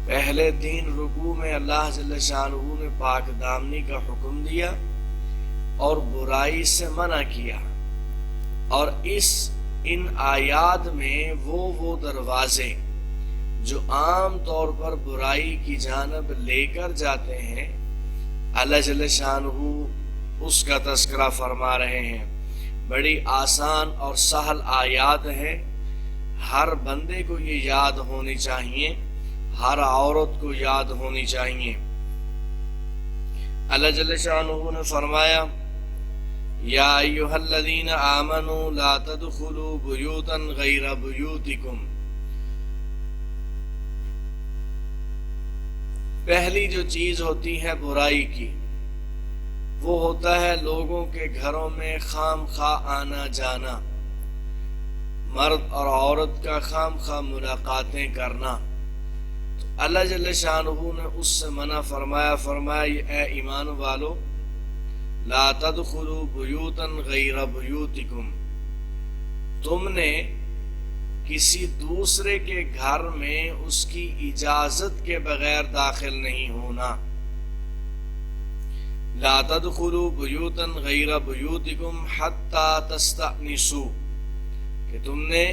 پہلے 3 رکوع میں اللہ جل شانہ نے پاک دامنی کا حکم دیا اور برائی سے منع کیا، اور ان آیات میں وہ دروازے جو عام طور پر برائی کی جانب لے کر جاتے ہیں اللہ جل شانہ اس کا تذکرہ فرما رہے ہیں۔ بڑی آسان اور سہل آیات ہیں، ہر بندے کو یہ یاد ہونی چاہیے، ہر عورت کو یاد ہونی چاہیے۔ اللہ جل شانہ نے فرمایا یا ایھا الذین آمنوا لا تدخلوا بیوتا غیر بیوتکم۔ پہلی جو چیز ہوتی ہے برائی کی، وہ ہوتا ہے لوگوں کے گھروں میں خام خواہ آنا جانا، مرد اور عورت کا خام خواہ ملاقاتیں کرنا۔ تو اللہ جل شانہ نے اس سے منع فرمایا اے ایمان والو لا تدخلوا بیوتا غیر بیوتکم، تم نے کسی دوسرے کے گھر میں اس کی اجازت کے بغیر داخل نہیں ہونا۔ لا تدخلوا بیوتا غیر بیوتکم حتی تستأنسوا، کہ تم نے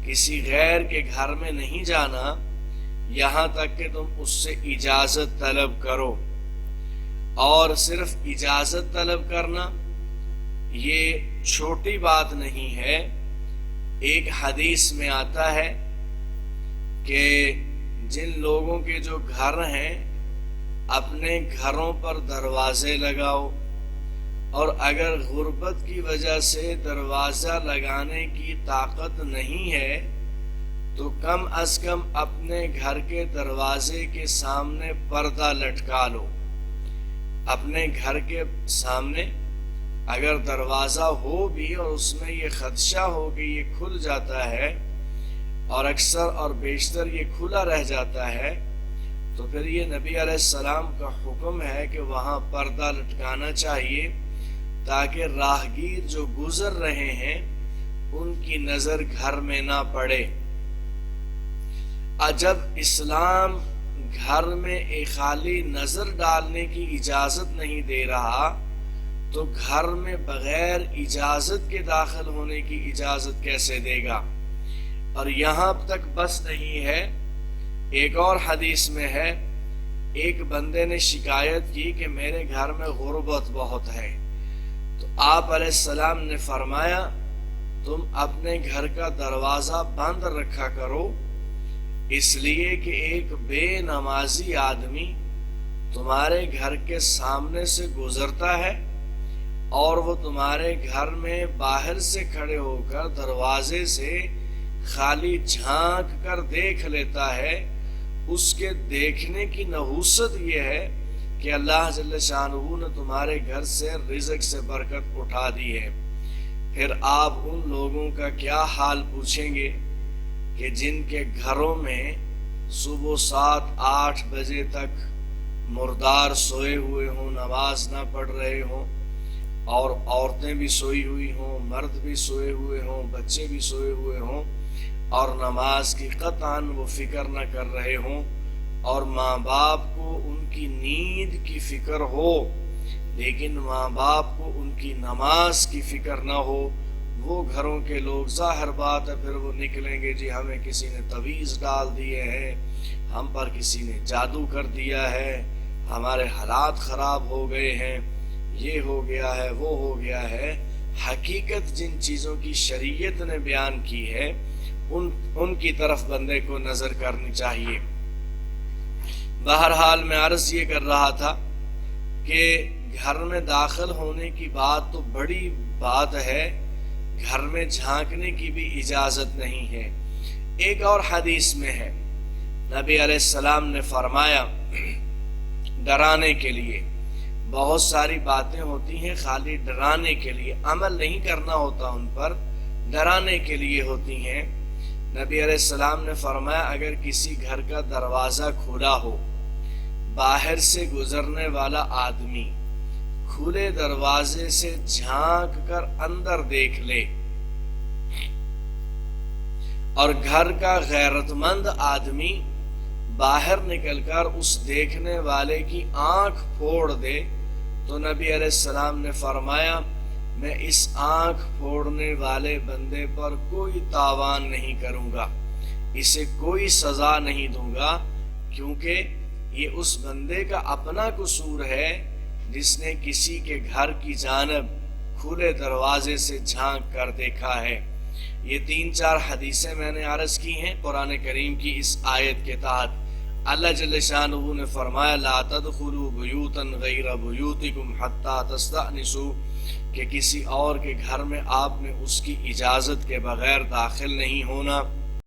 کسی غیر کے گھر میں نہیں جانا یہاں تک کہ تم اس سے اجازت طلب کرو۔ اور صرف اجازت طلب کرنا یہ چھوٹی بات نہیں ہے۔ ایک حدیث میں آتا ہے کہ جن لوگوں کے جو گھر ہیں اپنے گھروں پر دروازے لگاؤ، اور اگر غربت کی وجہ سے دروازہ لگانے کی طاقت نہیں ہے تو کم از کم اپنے گھر کے دروازے کے سامنے پردہ لٹکا لو۔ اپنے گھر کے سامنے اگر دروازہ ہو بھی اور اس میں یہ خدشہ ہو کہ یہ کھل جاتا ہے، اور اکثر اور بیشتر یہ کھلا رہ جاتا ہے، تو پھر یہ نبی علیہ السلام کا حکم ہے کہ وہاں پردہ لٹکانا چاہیے تاکہ راہگیر جو گزر رہے ہیں ان کی نظر گھر میں نہ پڑے۔ جب اسلام گھر میں ایک خالی نظر ڈالنے کی اجازت نہیں دے رہا تو گھر میں بغیر اجازت کے داخل ہونے کی اجازت کیسے دے گا؟ اور یہاں تک بس نہیں ہے، ایک اور حدیث میں ہے ایک بندے نے شکایت کی کہ میرے گھر میں غربت بہت ہے، تو آپ علیہ السلام نے فرمایا تم اپنے گھر کا دروازہ بند رکھا کرو، اس لیے کہ ایک بے نمازی آدمی تمہارے گھر کے سامنے سے گزرتا ہے اور وہ تمہارے گھر میں باہر سے کھڑے ہو کر دروازے سے خالی جھانک کر دیکھ لیتا ہے۔ اس کے دیکھنے کی نحوست یہ ہے کہ اللہ جل شانہ نے تمہارے گھر سے رزق سے برکت اٹھا دی ہے۔ پھر آپ ان لوگوں کا کیا حال پوچھیں گے کہ جن کے گھروں میں صبح 7-8 بجے تک مردار سوئے ہوئے ہوں، نماز نہ پڑھ رہے ہوں، اور عورتیں بھی سوئی ہوئی ہوں، مرد بھی سوئے ہوئے ہوں، بچے بھی سوئے ہوئے ہوں، اور نماز کی قطعاً وہ فکر نہ کر رہے ہوں، اور ماں باپ کو ان کی نیند کی فکر ہو لیکن ماں باپ کو ان کی نماز کی فکر نہ ہو، وہ گھروں کے لوگ ظاہر بات ہے پھر وہ نکلیں گے جی ہمیں کسی نے تعویذ ڈال دیے ہیں، ہم پر کسی نے جادو کر دیا ہے، ہمارے حالات خراب ہو گئے ہیں، یہ ہو گیا ہے، وہ ہو گیا ہے۔ حقیقت جن چیزوں کی شریعت نے بیان کی ہے ان کی طرف بندے کو نظر کرنی چاہیے۔ بہرحال میں عرض یہ کر رہا تھا کہ گھر میں داخل ہونے کی بات تو بڑی بات ہے، گھر میں جھانکنے کی بھی اجازت نہیں ہے۔ ایک اور حدیث میں ہے نبی علیہ السلام نے فرمایا ڈرانے کے لیے بہت ساری باتیں ہوتی ہیں، خالی ڈرانے کے لیے، عمل نہیں کرنا ہوتا ان پر، ڈرانے کے لیے ہوتی ہیں۔ نبی علیہ السلام نے فرمایا اگر کسی گھر کا دروازہ کھلا ہو، باہر سے گزرنے والا آدمی کھلے دروازے سے جھانک کر اندر دیکھ لے، اور گھر کا غیرت مند آدمی باہر نکل کر اس دیکھنے والے کی آنکھ پھوڑ دے تو نبی علیہ السلام نے فرمایا میں اس آنکھ پھوڑنے والے بندے پر کوئی تاوان نہیں کروں گا، اسے کوئی سزا نہیں دوں گا، کیونکہ یہ اس بندے کا اپنا قصور ہے جس نے کسی کے گھر کی جانب کھلے دروازے سے جھانک کر دیکھا ہے۔ یہ 3-4 حدیثیں میں نے عرض کی ہیں قرآن کریم کی اس آیت کے تحت۔ اللہ جل شانہ نے فرمایا لا تدخلوا بیوتا غیر بیوتکم حتی تستأنسوا، کہ کسی اور کے گھر میں آپ نے اس کی اجازت کے بغیر داخل نہیں ہونا۔